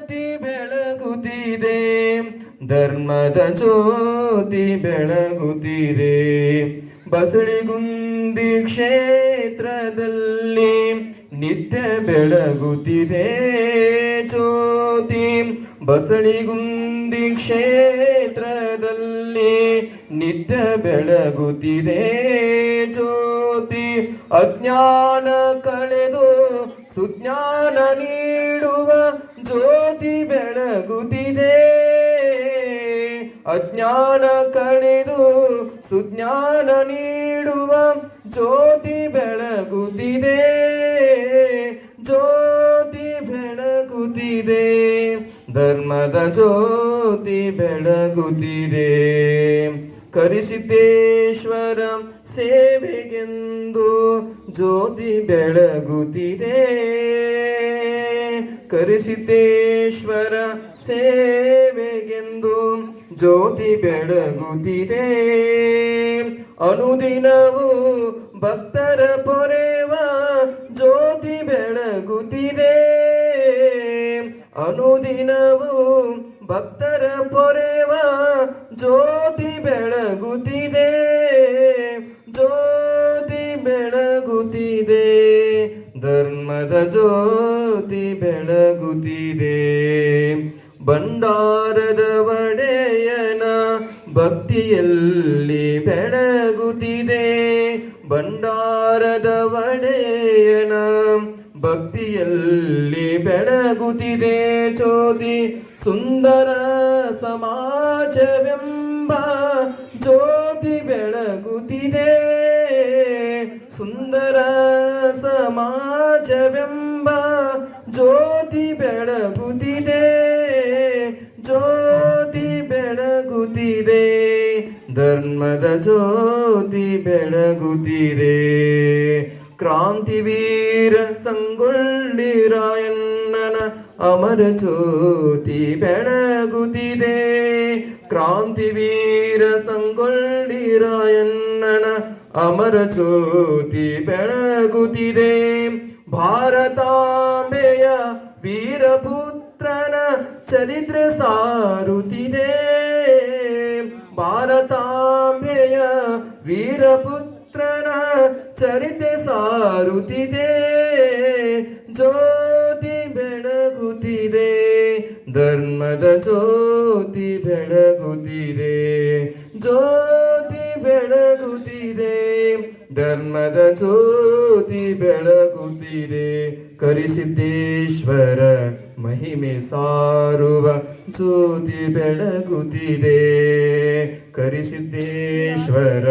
ಜ್ಯೋತಿ ಬೆಳಗುತ್ತಿದೆ, ಧರ್ಮದ ಜ್ಯೋತಿ ಬೆಳಗುತ್ತಿದೆ. ಬಸಳಿಗುಂದಿ ಕ್ಷೇತ್ರದಲ್ಲಿ ನಿತ್ಯ ಬೆಳಗುತ್ತಿದೆ ಜ್ಯೋತಿ. ಬಸಳಿಗುಂದಿ ಕ್ಷೇತ್ರದಲ್ಲಿ ನಿತ್ಯ ಬೆಳಗುತ್ತಿದೆ ಜ್ಯೋತಿ. ಅಜ್ಞಾನ ಕಳೆದು ಸುಜ್ಞಾನ ನೀಡುವ ಜ್ಯೋತಿ ಬೆಳಗುತ್ತಿದೆ. ಅಜ್ಞಾನ ಕಳೆದು ಸುಜ್ಞಾನ ನೀಡುವ ಜ್ಯೋತಿ ಬೆಳಗುತ್ತಿದೆ, ಜ್ಯೋತಿ ಬೆಳಗುತ್ತಿದೆ. ಧರ್ಮದ ಜ್ಯೋತಿ ಬೆಳಗುತ್ತಿದೆ. ಕರಿಸಿದ್ದೇಶ್ವರ ಸೇವೆಗೆಂದು ಜ್ಯೋತಿ ಬೆಳಗುತ್ತಿದೆ. ಕರಿಸಿದ್ದೇಶ್ವರ ಸೇವೆಗೆಂದು ಜ್ಯೋತಿ ಬೆಳಗುತ್ತಿದೆ. ಅನುದಿನವೂ ಭಕ್ತರ ಪೊರೆವ ಜ್ಯೋತಿ ಬೆಳಗುತ್ತಿದೆ. ಅನುದಿನವೂ ಭಕ್ತರ ಪೊರೆವ ಜ್ಯೋತಿ ಬೆಳಗುತ್ತಿದೆ, ಜ್ಯೋತಿ ಬೆಳಗುತ್ತಿದೆ. ಧರ್ಮದ ಜ್ಯೋತಿ ಬೆಳಗುತ್ತಿದೆ. ಭಂಡಾರದ ಒಡೆಯನ ಭಕ್ತಿಯಲ್ಲಿ ಬೆಳಗುತ್ತಿದೆ. ಭಂಡಾರದ ಒಡೆಯನ ಭಕ್ತಿಯಲ್ಲಿ ಬೆಳಗುತ್ತಿದೆ ಜ್ಯೋತಿ. ಸುಂದರ ಸಮಾಜವೆಂಬ ಜ್ಯೋತಿ ಬೆಳಗುತ್ತಿದೆ. ಸುಂದರ ಸಮಾಜವೆಂಬ ಜ್ಯೋತಿ ಬೆಳಗುತ್ತಿದೆ, ಜ್ಯೋತಿ ಬೆಳಗುತ್ತಿದೆ. ಧರ್ಮದ ಜ್ಯೋತಿ ಬೆಳಗುತ್ತಿದೆ. ಕ್ರಾಂತಿವೀರ ಸಂಗೊಳ್ಳಿ ರಾಯಣ್ಣನ ಅಮರ ಜ್ಯೋತಿ ಬೆಳಗುತ್ತಿದೆ. ಕ್ರಾಂತಿವೀರ ಸಂಗೊಳ್ಳಿ ರಾಯಣ್ಣನ ಅಮರ ಜ್ಯೋತಿ ಬೆಳಗುತ್ತಿದೆ. ಭಾರತಾಂಬೆಯ ವೀರಪುತ್ರನ ಚರಿತ್ರೆ ಸಾರುತ್ತಿದೆ. ಭಾರತಾಂಬೆಯ ವೀರಪುತ್ರನ ಚರಿತ್ರೆ ಸಾರುತ್ತಿದೆ, ಜ್ಯೋತಿ ಬೆಳಗುತ್ತಿದೆ. ಧರ್ಮದ ಜ್ಯೋತಿ ಬೆಳಗುತ್ತಿದೆ, ಜ್ಯೋತಿ ಬೆಳಗುತ್ತಿದೆ. ಧರ್ಮದ ಜ್ಯೋತಿ ಬೆಳಗುತ್ತಿದೆ. ಕರಿಸಿದ್ದೇಶ್ವರ ಮಹಿಮೆ ಸಾರುವ ಜ್ಯೋತಿ ಬೆಳಗುತ್ತಿದೆ. ಕರಿಸಿದ್ದೇಶ್ವರ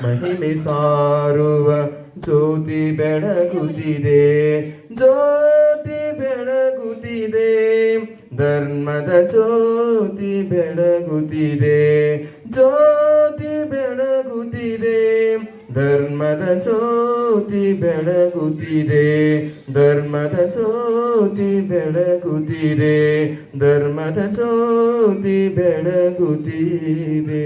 ಮಹಿಮೆ ಸಾರುವ ಜ್ಯೋತಿ ಬೆಳಗುತ್ತಿದೆ, ಜ್ಯೋತಿ ಬೆಳಗುತ್ತಿದೆ. ಧರ್ಮದ ಜ್ಯೋತಿ ಬೆಳಗುತ್ತಿದೆ, ಜ್ಯೋತಿ ಬೆಳಗುತ್ತಿದೆ. ಧರ್ಮದ ಜ್ಯೋತಿ ಬೆಳಗುತ್ತಿದೆ. ಧರ್ಮದ ಜ್ಯೋತಿ ಬೆಳಗುತ್ತಿದೆ. ಧರ್ಮದ ಜ್ಯೋತಿ ಬೆಳಗುತ್ತಿದೆ.